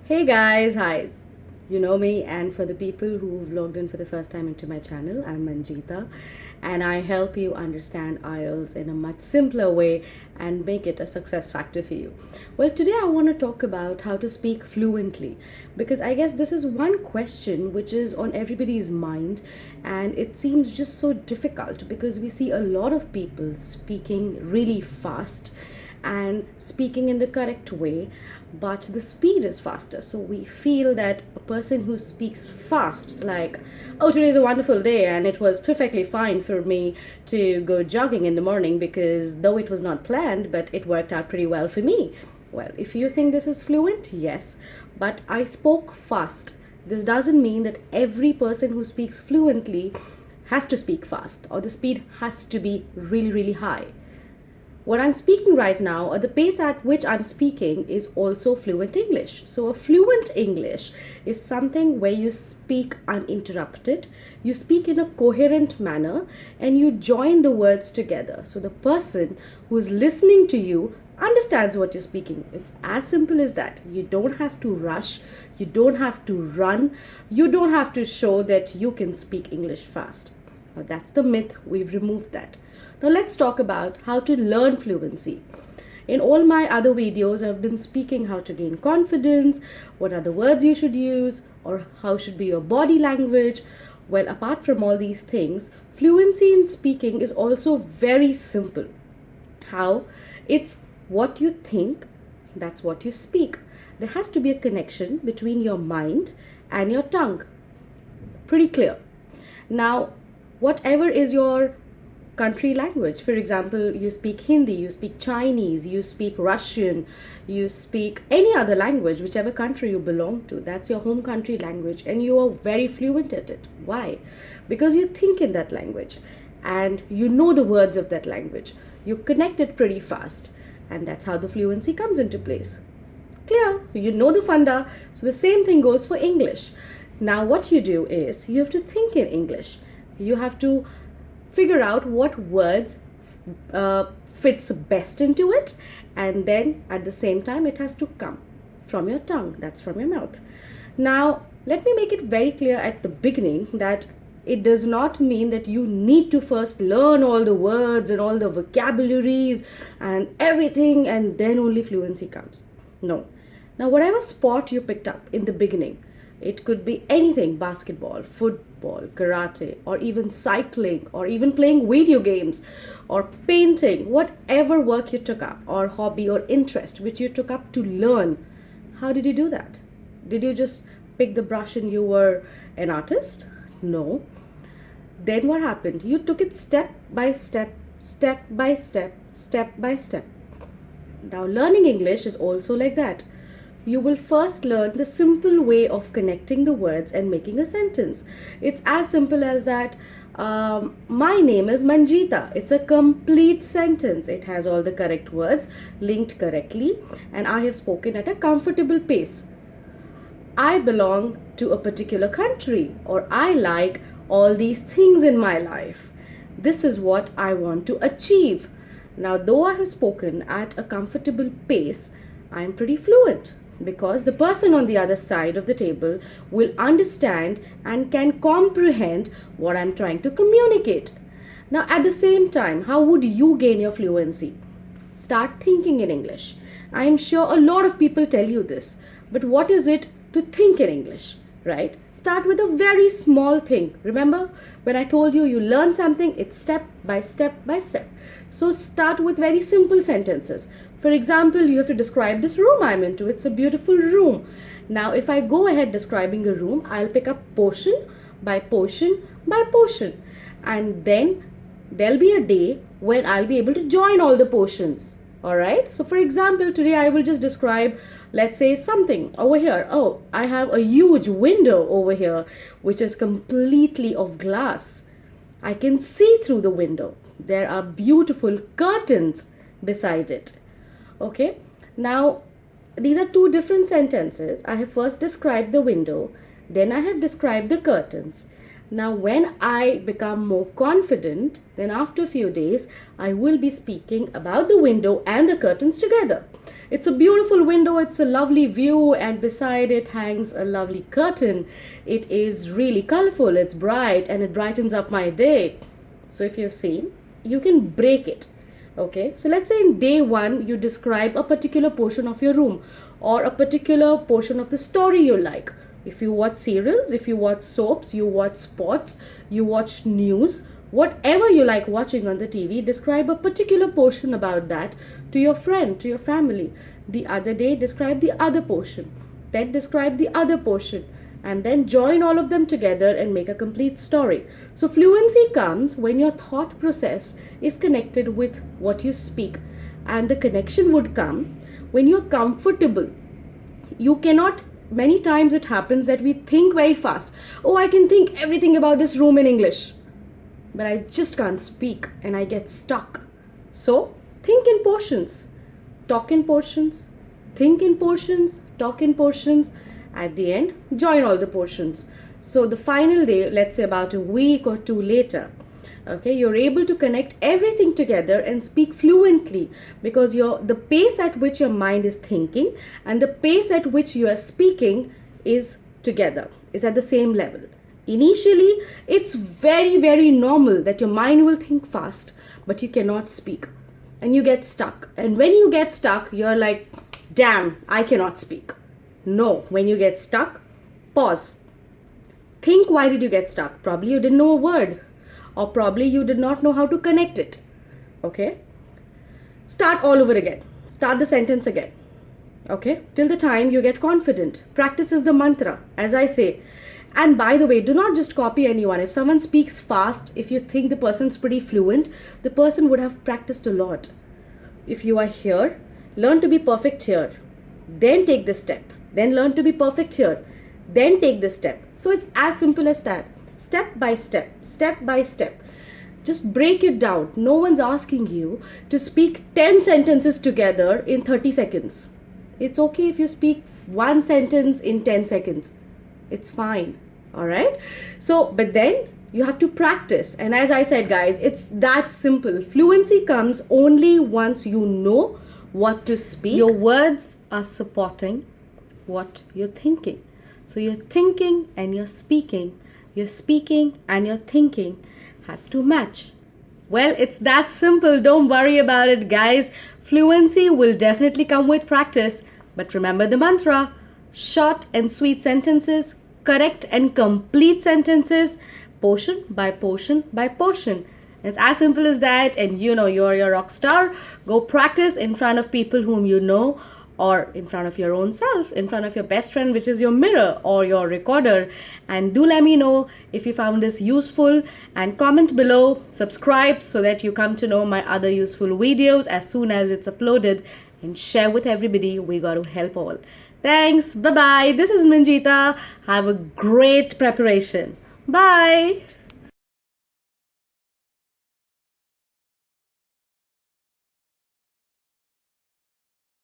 Hey guys, hi. You know me, and for the people who've logged in for the first time into my channel, I'm Manjita, and I help you understand IELTS in a much simpler way and make it a success factor for you. Well, today I want to talk about how to speak fluently because I guess this is one question which is on everybody's mind, and it seems just so difficult because we see a lot of people speaking really fast and speaking in the correct way, but the speed is faster. So we feel that a person who speaks fast, like, oh, today's a wonderful day and it was perfectly fine for me to go jogging in the morning because though it was not planned, but it worked out pretty well for me. Well, if you think this is fluent, yes, but I spoke fast. This doesn't mean that every person who speaks fluently has to speak fast or the speed has to be really, really high. What I'm speaking right now, or the pace at which I'm speaking, is also fluent English. So a fluent English is something where you speak uninterrupted, you speak in a coherent manner, and you join the words together. So the person who's listening to you understands what you're speaking. It's as simple as that. You don't have to rush, you don't have to run, you don't have to show that you can speak English fast. Now that's the myth, we've removed that. Now let's talk about how to learn fluency. In all my other videos, I've been speaking how to gain confidence, what are the words you should use, or how should be your body language. Well, apart from all these things, fluency in speaking is also very simple. How? It's what you think, that's what you speak. There has to be a connection between your mind and your tongue. Pretty clear. Now, whatever is your country language. For example, you speak Hindi, you speak Chinese, you speak Russian, you speak any other language, whichever country you belong to. That's your home country language and you are very fluent at it. Why? Because you think in that language and you know the words of that language. You connect it pretty fast and that's how the fluency comes into place. Clear? You know the funda. So the same thing goes for English. Now what you do is you have to think in English. You have to figure out what words fits best into it, and then at the same time it has to come from your tongue, that's from your mouth. Now let me make it very clear at the beginning that it does not mean that you need to first learn all the words and all the vocabularies and everything and then only fluency comes. No. Now whatever sport you picked up in the beginning, it could be anything: basketball, football, karate, or even cycling, or even playing video games, or painting, whatever work you took up, or hobby or interest which you took up to learn. How did you do that? Did you just pick the brush and you were an artist? No. Then what happened? You took it step by step, step by step, step by step. Now learning English is also like that. You will first learn the simple way of connecting the words and making a sentence. It's as simple as that. My name is Manjita. It's a complete sentence. It has all the correct words linked correctly and I have spoken at a comfortable pace. I belong to a particular country, or I like all these things in my life. This is what I want to achieve. Now, though I have spoken at a comfortable pace, I am pretty fluent, because the person on the other side of the table will understand and can comprehend what I'm trying to communicate. Now, at the same time, how would you gain your fluency? Start thinking in English. I am sure a lot of people tell you this, but what is it to think in English, right? Start with a very small thing. Remember when I told you learn something, it's step by step by step. So start with very simple sentences. For example, you have to describe this room I'm into. It's a beautiful room. Now, if I go ahead describing a room, I'll pick up portion by portion by portion. And then there'll be a day when I'll be able to join all the portions. Alright? So for example, today I will just describe, let's say, something over here. Oh, I have a huge window over here, which is completely of glass. I can see through the window. There are beautiful curtains beside it. Okay, now these are two different sentences. I have first described the window, then I have described the curtains. Now when I become more confident, then after a few days I will be speaking about the window and the curtains together. It's a beautiful window, it's a lovely view, and beside it hangs a lovely curtain. It is really colorful, it's bright, and it brightens up my day. So if you've seen, you can break it. Okay, so let's say in day one, you describe a particular portion of your room or a particular portion of the story you like. If you watch serials, if you watch soaps, you watch sports, you watch news, whatever you like watching on the TV, describe a particular portion about that to your friend, to your family. The other day, describe the other portion. Then describe the other portion. And then join all of them together and make a complete story. So fluency comes when your thought process is connected with what you speak. And the connection would come when you're comfortable. You cannot, many times it happens that we think very fast. Oh, I can think everything about this room in English, but I just can't speak and I get stuck. So think in portions, talk in portions, think in portions, talk in portions. At the end, join all the portions. So the final day, let's say about a week or two later, okay, you're able to connect everything together and speak fluently, because the pace at which your mind is thinking and the pace at which you are speaking is together, is at the same level. Initially, it's very, very normal that your mind will think fast, but you cannot speak and you get stuck. And when you get stuck, you're like, damn, I cannot speak. No, when you get stuck, pause. Think, why did you get stuck? Probably you didn't know a word, or probably you did not know how to connect it. Okay? Start all over again. Start the sentence again. Okay? Till the time you get confident. Practice is the mantra, as I say. And by the way, do not just copy anyone. If someone speaks fast, if you think the person's pretty fluent, the person would have practiced a lot. If you are here, learn to be perfect here. Then take this step. Then learn to be perfect here. Then take this step. So it's as simple as that. Step by step, step by step. Just break it down. No one's asking you to speak 10 sentences together in 30 seconds. It's okay if you speak one sentence in 10 seconds. It's fine. All right. So, but then you have to practice. And as I said, guys, it's that simple. Fluency comes only once you know what to speak. Your words are supporting what you're thinking. So you're thinking and you're speaking and your thinking has to match. Well, it's that simple. Don't worry about it, guys. Fluency will definitely come with practice. But remember the mantra: short and sweet sentences, correct and complete sentences, portion by portion by portion. It's as simple as that, and you know you're your rock star. Go practice in front of people whom you know, or in front of your own self, in front of your best friend, which is your mirror or your recorder. And do let me know if you found this useful, and comment below, subscribe so that you come to know my other useful videos as soon as it's uploaded, and share with everybody. We got to help all. Thanks. Bye-bye. This is Manjita. Have a great preparation. Bye.